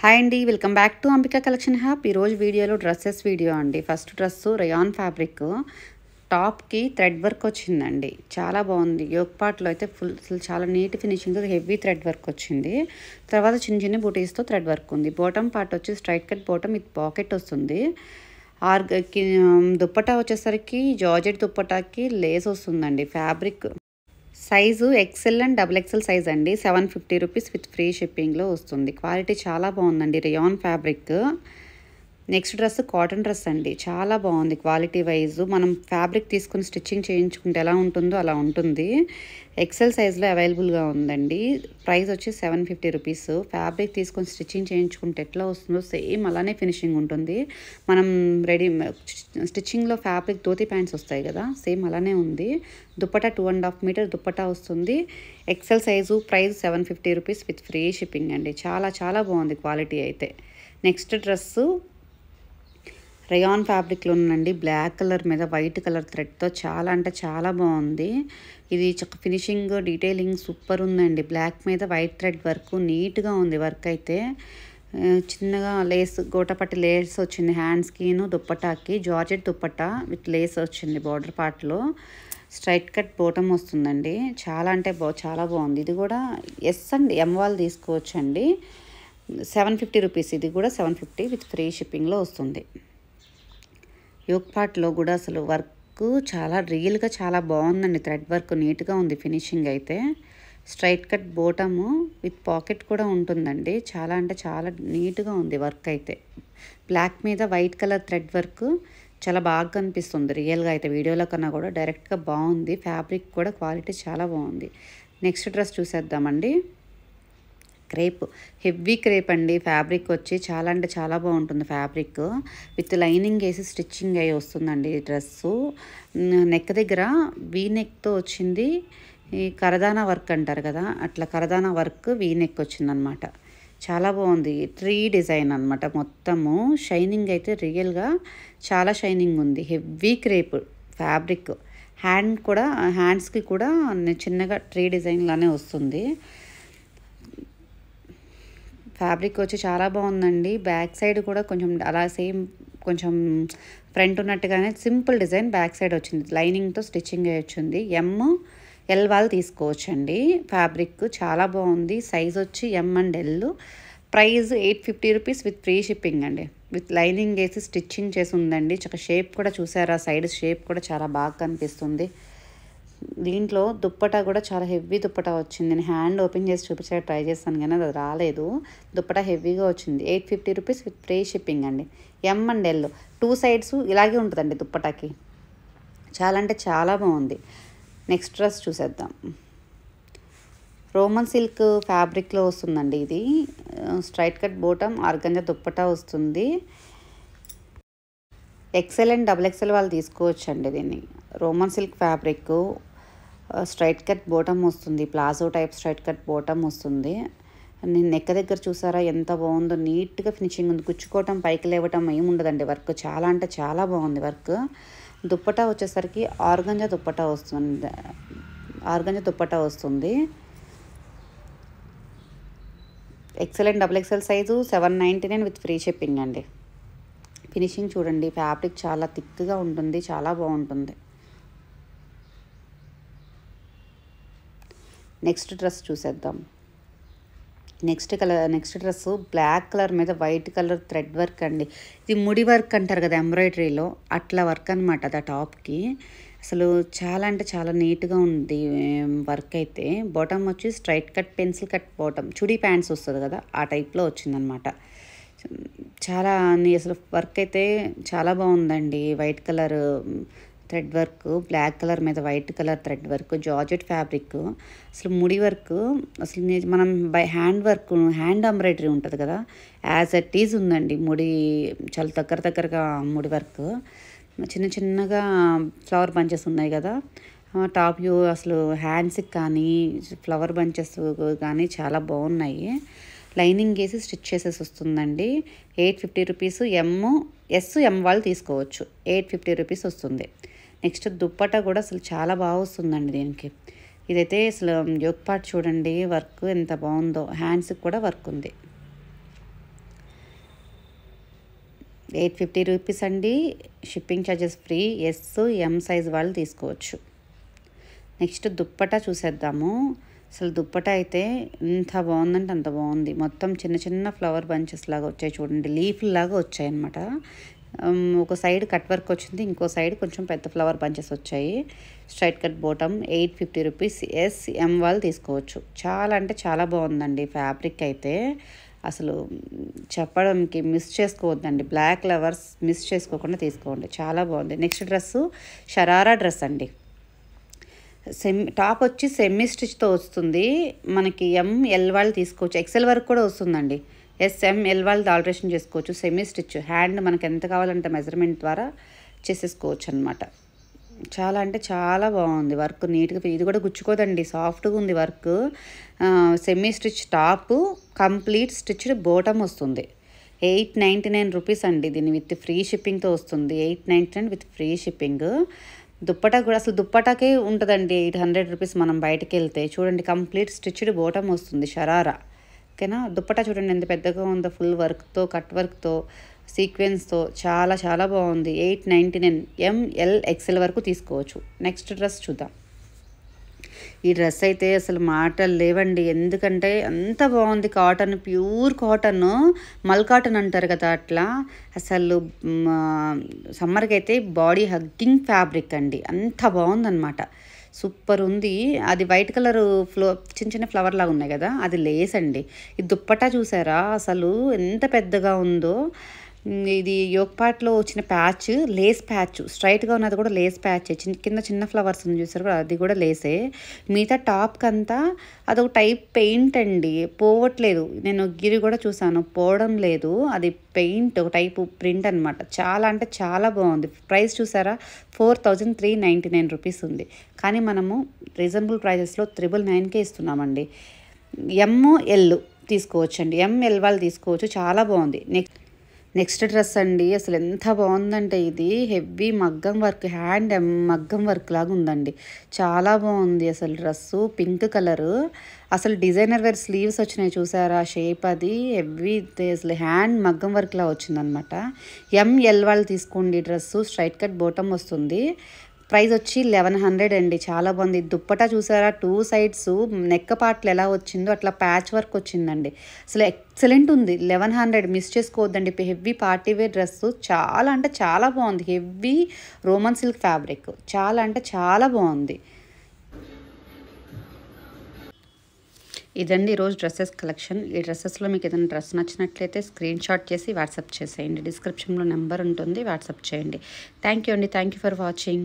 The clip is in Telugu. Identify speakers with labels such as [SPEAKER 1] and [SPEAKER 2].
[SPEAKER 1] హాయ్ అండి, welcome back to Ambika collection hub. ఈరోజు వీడియోలో డ్రెస్సెస్ వీడియో అండి. ఫస్ట్ డ్రెస్సు రయాన్ ఫ్యాబ్రిక్ టాప్కి థ్రెడ్ వర్క్ వచ్చిందండి. చాలా బాగుంది. యోక్ పార్ట్లో అయితే అసలు చాలా neat finishing, heavy thread work వచ్చింది. తర్వాత చిన్న చిన్న బూటీస్తో థ్రెడ్ వర్క్ ఉంది. బాటమ్ పార్ట్ వచ్చి straight cut bottom with pocket వస్తుంది. దుప్పటా వచ్చేసరికి జార్జెట్ దుప్పటాకి లేస్ వస్తుందండి. Fabric size XL and double XL size అండి. 750 రూపీస్ విత్ ఫ్రీ షిప్పింగ్లో వస్తుంది. క్వాలిటీ చాలా బాగుందండి. Rayon fabric. Next dress cotton dress అండి. చాలా బాగుంది క్వాలిటీ వైజ్. మనం ఫ్యాబ్రిక్ తీసుకుని స్టిచ్చింగ్ చేయించుకుంటే ఎలా ఉంటుందో అలా ఉంటుంది. ఎక్సెల్ సైజ్లో అవైలబుల్గా ఉందండి. ప్రైస్ వచ్చి 750 రూపీస్. ఫ్యాబ్రిక్ తీసుకొని స్టిచ్చింగ్ చేయించుకుంటే ఎట్లా వస్తుందో సేమ్ అలానే ఫినిషింగ్ ఉంటుంది. మనం స్టిచ్చింగ్లో ఫ్యాబ్రిక్ ధోతి ప్యాంట్స్ వస్తాయి కదా, సేమ్ అలానే ఉంది. దుప్పటా 2.5 మీటర్ దుప్పటా వస్తుంది. XL size. Price 750 rupees with free shipping అండి. చాలా చాలా బాగుంది క్వాలిటీ అయితే. నెక్స్ట్ డ్రెస్సు రేయాన్ ఫ్యాబ్రిక్లో ఉందండి. బ్లాక్ కలర్ మీద వైట్ కలర్ థ్రెడ్తో చాలా అంటే చాలా బాగుంది. ఇది ఫినిషింగ్ డీటెయిలింగ్ సూపర్ ఉందండి. బ్లాక్ మీద వైట్ థ్రెడ్ వర్క్ నీట్గా ఉంది. వర్క్ అయితే చిన్నగా లేస్ గోటపట్టి లేస్ వచ్చింది హ్యాండ్స్కిను దుప్పటాకి. జార్జెట్ దుప్పటా విత్ లేస్ వచ్చింది బార్డర్ పార్ట్లో. స్ట్రైట్ కట్ బాటమ్ వస్తుందండి. చాలా అంటే చాలా బాగుంది. ఇది కూడా ఎస్ అండ్ ఎం వాళ్ళు తీసుకోవచ్చండి. 750 రూపీస్. ఇది కూడా 750 విత్ ఫ్రీ షిప్పింగ్లో వస్తుంది. యోక్ పార్ట్లో కూడా అసలు వర్క్ చాలా రియల్గా చాలా బాగుందండి. థ్రెడ్ వర్క్ నీట్గా ఉంది ఫినిషింగ్ అయితే. Straight cut bottom with pocket కూడా ఉంటుందండి. చాలా అంటే చాలా నీట్గా ఉంది వర్క్ అయితే. బ్లాక్ మీద వైట్ కలర్ థ్రెడ్ వర్క్ చాలా బాగా కనిపిస్తుంది రియల్గా అయితే. వీడియోలో కన్నా కూడా డైరెక్ట్గా బాగుంది. ఫ్యాబ్రిక్ కూడా క్వాలిటీ చాలా బాగుంది. నెక్స్ట్ డ్రెస్ చూసేద్దామండి. క్రేప్, హెవీ క్రేప్ అండి. ఫ్యాబ్రిక్ వచ్చి చాలా అంటే చాలా బాగుంటుంది. ఫ్యాబ్రిక్ విత్ లైనింగ్ వేసి స్టిచ్చింగ్ అయ్యి వస్తుందండి ఈ డ్రెస్సు. నెక్ దగ్గర వీ నెక్తో వచ్చింది. ఈ కరదానా వర్క్ అంటారు కదా, అట్లా కరదానా వర్క్ వీ నెక్ వచ్చిందనమాట. చాలా బాగుంది. ట్రీ డిజైన్ అనమాట మొత్తము. షైనింగ్ అయితే రియల్గా చాలా షైనింగ్ ఉంది. Heavy crepe fabric. హ్యాండ్స్కి కూడా చిన్నగా ట్రీ డిజైన్లానే వస్తుంది. ఫ్యాబ్రిక్ వచ్చి చాలా బాగుందండి. బ్యాక్ సైడ్ కూడా కొంచెం అలా సేమ్ కొంచెం ఫ్రంట్ ఉన్నట్టుగానే సింపుల్ డిజైన్ బ్యాక్ సైడ్ వచ్చింది. లైనింగ్తో స్టిచ్చింగ్ వచ్చింది. ఎల్ వాళ్ళు తీసుకోవచ్చండి. ఫ్యాబ్రిక్ చాలా బాగుంది. సైజ్ వచ్చి M and L. Price 850 rupees with free shipping అండి. విత్ లైనింగ్ వేసి స్టిచ్చింగ్ చేసి ఉందండి. షేప్ కూడా చూసారా, సైడ్ షేప్ కూడా చాలా బాగా కనిపిస్తుంది. దీంట్లో దుప్పటా కూడా చాలా హెవీ దుప్పటా వచ్చింది. నేను హ్యాండ్ ఓపెన్ చేసి చూపించే ట్రై చేస్తాను కానీ అది రాలేదు. దుప్పటా హెవీగా వచ్చింది. 850 రూపీస్ విత్ ఫ్రీ షిప్పింగ్ అండి. ఎం అండ్ ఎల్ 2 సైడ్స్ ఇలాగే ఉంటుందండి దుప్పటాకి. చాలా అంటే చాలా బాగుంది. నెక్స్ట్ డ్రెస్ చూసేద్దాం. రోమన్ సిల్క్ ఫ్యాబ్రిక్లో వస్తుందండి ఇది. Straight cut bottom organza dupatta వస్తుంది. ఎక్సెల్ అండ్ డబుల్ ఎక్సెల్ వాళ్ళు తీసుకోవచ్చండి దీన్ని. Roman silk fabric. Straight cut bottom వస్తుంది. Palazzo type straight cut bottom వస్తుంది. నేను నెక్ దగ్గర చూసారా ఎంత బాగుందో. నీట్గా ఫినిషింగ్ ఉంది. కుచ్చుకోవటం పైకి లేవటం ఏమి ఉండదండి. వర్క్ చాలా అంటే చాలా బాగుంది వర్క్. దుప్పటా వచ్చేసరికి ఆర్గంజా దుప్పటా వస్తుంది. XL and double XL size 799 with free shipping అండి. ఫినిషింగ్ చూడండి. ఫ్యాబ్రిక్ చాలా థిక్గా ఉంటుంది. చాలా బాగుంటుంది. నెక్స్ట్ డ్రెస్ చూసేద్దాం. నెక్స్ట్ డ్రెస్ బ్లాక్ కలర్ మీద వైట్ కలర్ థ్రెడ్ వర్క్ అండి. ఇది ముడి వర్క్ అంటారు కదా ఎంబ్రాయిడరీలో, అట్లా వర్క్ అనమాట అది ఆ టాప్కి. అసలు చాలా అంటే చాలా నీట్గా ఉంది వర్క్ అయితే. బాటమ్ వచ్చి straight cut pencil cut bottom, chudi pants వస్తుంది కదా ఆ టైప్లో వచ్చిందనమాట. చాలా అసలు వర్క్ అయితే చాలా బాగుందండి. White colour thread work, black colour మీద white colour thread work, georgette fabric. అసలు ముడి వర్క్ అసలు మనం హ్యాండ్ ఎంబ్రాయిడరీ ఉంటుంది కదా, యాజ్ ఇట్ ఈజ్ ఉందండి. ముడి చాలా దగ్గరగా ముడి వర్క్. చిన్న చిన్నగా ఫ్లవర్ బంచెస్ ఉన్నాయి కదా టాప్ వ్యూ. అసలు హ్యాండ్స్కి కానీ ఫ్లవర్ బంచెస్ కానీ చాలా బాగున్నాయి. లైనింగ్ వేసి స్టిచ్ చేసేసి వస్తుందండి. 850 రూపీస్. ఎం వాళ్ళు తీసుకోవచ్చు. 850 రూపీస్ వస్తుంది. నెక్స్ట్ దుప్పటా కూడా అసలు చాలా బాగా వస్తుందండి దీనికి. ఇదైతే అసలు యోక్ పార్ట్ చూడండి వర్క్ ఎంత బాగుందో. హ్యాండ్స్కి కూడా వర్క్ ఉంది. రూ. 850 అండి. Shipping charges free. S M size వాళ్ళు తీసుకోవచ్చు. నెక్స్ట్ దుప్పటా చూసేద్దాము. అసలు దుప్పటా అయితే ఎంత బాగుందంటే అంత బాగుంది. మొత్తం చిన్న చిన్న ఫ్లవర్ బంచెస్ లాగా వచ్చాయి చూడండి, లీఫ్ లాగా వచ్చాయి అనమాట. ఒక సైడ్ కట్ వర్క్ వచ్చింది, ఇంకో సైడ్ కొంచెం పెద్ద ఫ్లవర్ బంచెస్ వచ్చాయి. స్ట్రైట్ కట్ బాటమ్ రూ. 850. ఎస్ ఎం వాళ్ళు తీసుకోవచ్చు. చాలా అంటే చాలా బాగుందండి ఫ్యాబ్రిక్ అయితే. అసలు చెప్పడానికి మిస్ చేసుకోవద్దండి. బ్లాక్ లవర్స్ మిస్ చేసుకోకుండా తీసుకోండి, చాలా బాగుంది. నెక్స్ట్ డ్రెస్సు షరారా డ్రెస్ అండి. టాప్ వచ్చి సెమీ స్టిచ్తో వస్తుంది. మనకి ఎంఎల్ వాళ్ళు తీసుకోవచ్చు, ఎక్సెల్ వరకు కూడా వస్తుందండి. ఎస్ఎంఎల్ వాళ్ళు ఆల్టరేషన్ చేసుకోవచ్చు. సెమీ స్టిచ్ హ్యాండ్ మనకి ఎంత కావాలంటే మెజర్మెంట్ ద్వారా చేసేసుకోవచ్చు అనమాట. చాలా అంటే చాలా బాగుంది వర్క్, నీట్గా. ఇది కూడా గుచ్చుకోదండి, సాఫ్ట్గా ఉంది work. Semi stitch top, complete stitched bottom వస్తుంది. రూ. 899 అండి. దీన్ని విత్ ఫ్రీ షిప్పింగ్తో వస్తుంది. 899 విత్ ఫ్రీ షిప్పింగ్. దుప్పటా కూడా అసలు దుప్పటాకే ఉంటుందండి రూ. 800 మనం బయటకు వెళ్తే. చూడండి కంప్లీట్ స్టిచ్డ్ బాటమ్ వస్తుంది షరారా. ఓకేనా. దుప్పటా చూడండి ఎంత పెద్దగా ఉందో, ఫుల్ వర్క్తో, కట్ వర్క్తో, సీక్వెన్స్తో చాలా చాలా బాగుంది. 899. ఎంఎల్ ఎక్సెల్ వరకు తీసుకోవచ్చు. నెక్స్ట్ డ్రెస్ చూద్దాం. ఈ డ్రెస్ అయితే అసలు మాటలు లేవండి, ఎందుకంటే అంత బాగుంది. కాటన్, ప్యూర్ కాటన్, మల్ కాటన్ అంటారు కదా అట్లా. అసలు సమ్మర్కి అయితే బాడీ హగ్గింగ్ ఫ్యాబ్రిక్ అండి, అంత బాగుందన్నమాట. సూపర్ ఉంది. అది వైట్ కలర్ చిన్న చిన్న ఫ్లవర్ లాగా ఉన్నాయి కదా, అది లేస్ అండి. ఈ దుప్పటా చూసారా అసలు ఎంత పెద్దగా ఉందో. ఇది యోక్ పార్ట్లో వచ్చిన ప్యాచ్, లేస్ ప్యాచ్, స్ట్రైట్గా ఉన్నది కూడా లేస్ ప్యాచ్. కింద చిన్న ఫ్లవర్స్ ఉంది చూసారు కూడా, అది కూడా లేసే. మిగతా టాప్కి అంతా అదొక టైప్ పెయింట్ అండి, పోవట్లేదు. నేను గిరి కూడా చూసాను, పోవడం లేదు. అది పెయింట్, ఒక టైపు ప్రింట్ అనమాట. చాలా అంటే చాలా బాగుంది. ప్రైస్ చూసారా, 4399 ఉంది. కానీ మనము రీజనబుల్ ప్రైజెస్లో 999కే ఇస్తున్నామండి. ఎంఎల్ తీసుకోవచ్చండి, ఎంఎల్ వాళ్ళు తీసుకోవచ్చు. చాలా బాగుంది. నెక్స్ట్ డ్రెస్ అండి. అసలు ఎంత బాగుందంటే ఇది హెవీ మగ్గం వర్క్, హ్యాండ్ మగ్గం వర్క్ లాగా ఉందండి. చాలా బాగుంది అసలు డ్రెస్సు. Pink colour. అసలు డిజైనర్ వేర్ స్లీవ్స్ వచ్చినాయి చూసారా, షేప్ అది హెవీ. అసలు హ్యాండ్ మగ్గం వర్క్లా వచ్చిందనమాట. ఎంఎల్ వాళ్ళు తీసుకోండి. డ్రెస్సు స్ట్రైట్ కట్ బాటమ్ వస్తుంది. ప్రైస్ వచ్చి 1100 అండి. చాలా బాగుంది. దుప్పటా చూసారా, 2 సైడ్స్ నెక్ పార్ట్లు ఎలా వచ్చిందో అట్లా ప్యాచ్ వర్క్ వచ్చిందండి. అసలు ఎక్సలెంట్ ఉంది. 1100 మిస్ చేసుకోవద్దండి. హెవీ పార్టీ వేర్ డ్రెస్సు, చాలా అంటే చాలా బాగుంది. హెవీ రోమన్ సిల్క్ ఫ్యాబ్రిక్, చాలా అంటే చాలా బాగుంది. ఇదండి ఈరోజు డ్రెస్సెస్ కలెక్షన్. ఈ డ్రెస్సెస్లో మీకు ఏదైనా డ్రెస్ నచ్చినట్లయితే స్క్రీన్ షాట్ చేసి వాట్సాప్ చేసేయండి. డిస్క్రిప్షన్లో నెంబర్ ఉంటుంది, వాట్సాప్ చేయండి. థ్యాంక్ యూ అండి. Thank you for watching.